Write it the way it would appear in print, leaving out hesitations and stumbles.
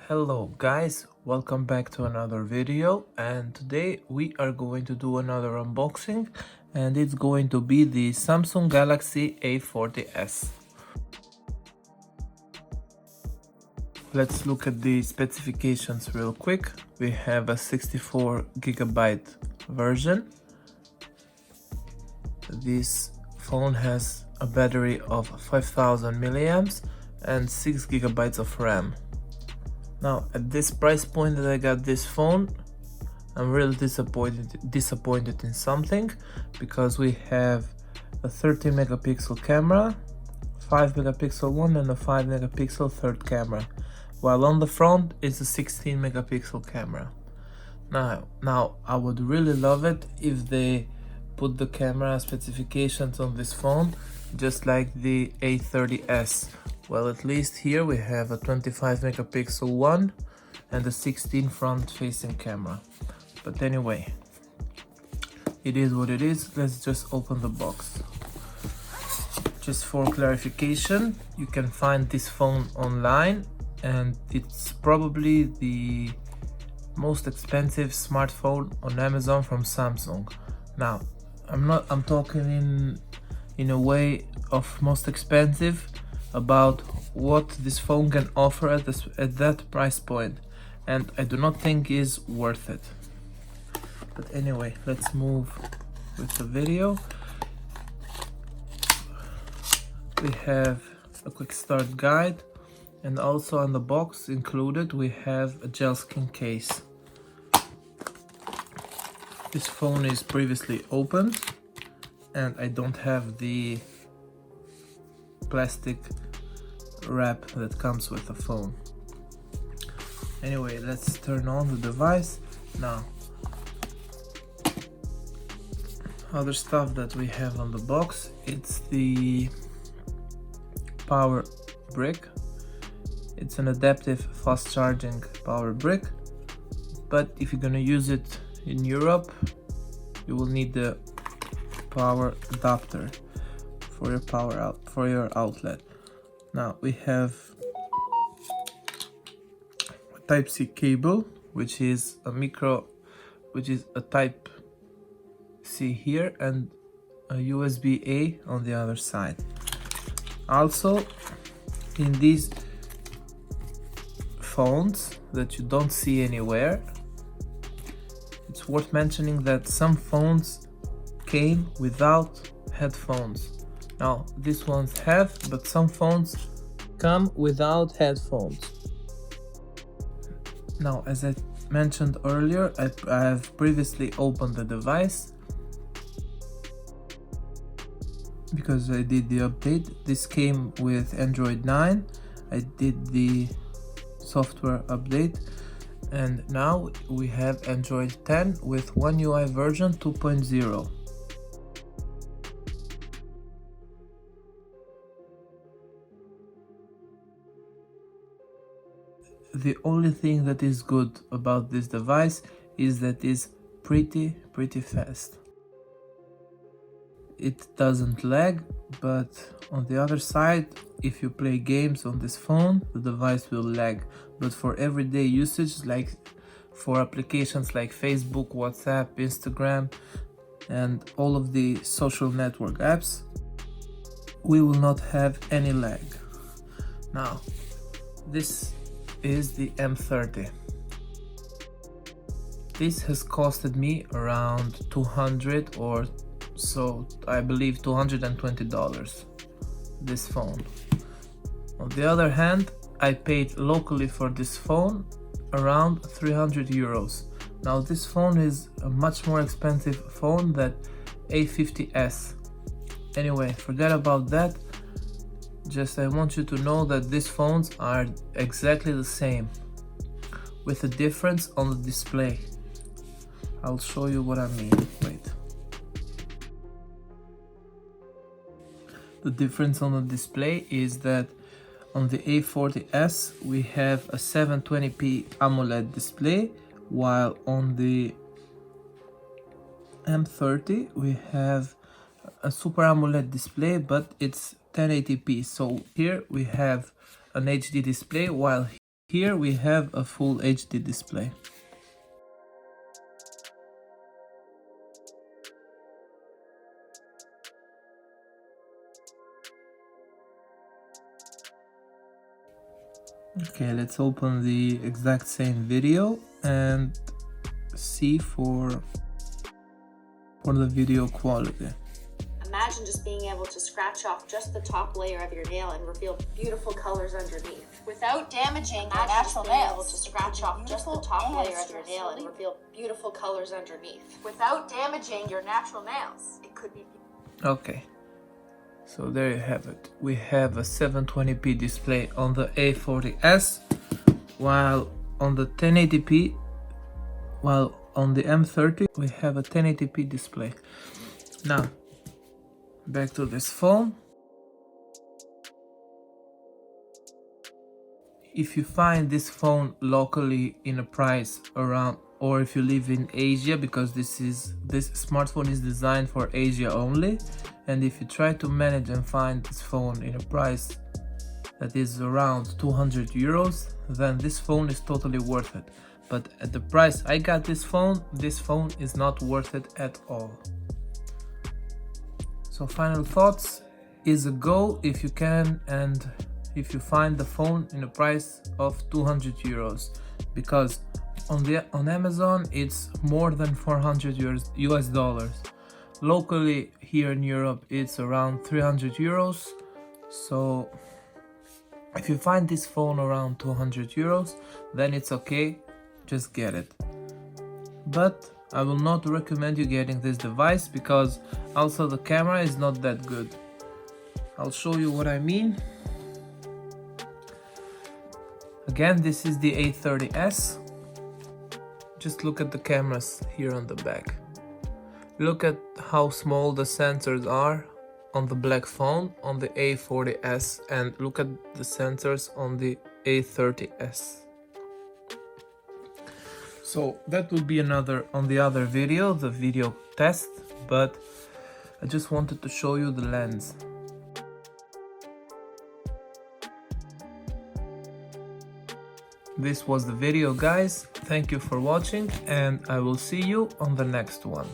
Hello guys, welcome back to another video, and today we are going to do another unboxing, and it's going to be the Samsung Galaxy A40s. Let's look at the specifications real quick. We have a 64GB version. This phone has a battery of 5000 milliamps and 6GB of RAM. Now, at this price point that I got this phone, I'm really disappointed in something, because we have a 13 megapixel camera, 5 megapixel one and a 5 megapixel third camera, while on the front is a 16 megapixel camera. Now I would really love it if they put the camera specifications on this phone just like the A30s. Well, at least here we have a 25 megapixel one and a 16 front facing camera. But anyway, it is what it is. Let's just open the box. Just for clarification, you can find this phone online, and it's probably the most expensive smartphone on Amazon from Samsung. Now, I'm talking in a way of most expensive, about what this phone can offer at that price point, and I do not think is worth it. But anyway, let's move with the video. We have a quick start guide, and also on the box included we have a gel skin case. This phone is previously opened, and I don't have the plastic wrap that comes with the phone. Anyway, let's turn on the device now. Other stuff that we have on the box, it's the power brick. It's an adaptive fast charging power brick, but if you're gonna use it in Europe, you will need the power adapter for your outlet. Now we have a Type-C cable, which is a Type-C here, and a USB-A on the other side. Also, in these phones that you don't see anywhere, it's worth mentioning that some phones came without headphones. Now, these ones have, but some phones come without headphones. Now, as I mentioned earlier, I have previously opened the device because I did the update. This came with Android 9. I did the software update, and now we have Android 10 with One UI version 2.0. The only thing that is good about this device is that it's pretty fast. It doesn't lag, but on the other side, if you play games on this phone, the device will lag. But for everyday usage, like for applications like Facebook, WhatsApp, Instagram, and all of the social network apps, we will not have any lag. Now, this is the M30. This has costed me around 200 or so, I believe $220, this phone. On the other hand, I paid locally for this phone around 300 euros. Now, this phone is a much more expensive phone than A50s. Anyway, forget about that. Just I want you to know that these phones are exactly the same, with a difference on the display. I'll show you what I mean. Wait. The difference on the display is that on the A40s we have a 720p AMOLED display, while on the M30 we have a Super AMOLED display, but it's 1080p. So here we have an HD display, while Here we have a full HD display. Okay, let's open the exact same video and see for the video quality. Imagine just being able to scratch off just the top layer of your nail and reveal beautiful colors underneath without damaging your natural nails. To scratch off just the top layer of your nail and reveal beautiful colors underneath without damaging your natural nails. It could be. Okay, so there you have it. We have a 720p display on the A40s, while on the 1080p, on the M30 we have a 1080p display. Now back to this phone. If you find this phone locally in a price around, or if you live in Asia, because this smartphone is designed for Asia only, and if you try to manage and find this phone in a price that is around 200 euros, then this phone is totally worth it. But at the price I got this phone is not worth it at all. So final thoughts is a go if you can, and if you find the phone in a price of 200 euros, because on Amazon it's more than 400 US dollars. Locally here in Europe it's around 300 euros. So if you find this phone around 200 euros, then it's okay, just get it. But I will not recommend you getting this device, because also the camera is not that good. I'll show you what I mean. Again, this is the A40s. Just look at the cameras here on the back. Look at how small the sensors are on the black phone on the A40s, and look at the sensors on the A30s. So that will be another on the other video, the video test, but I just wanted to show you the lens. This was the video, guys. Thank you for watching, and I will see you on the next one.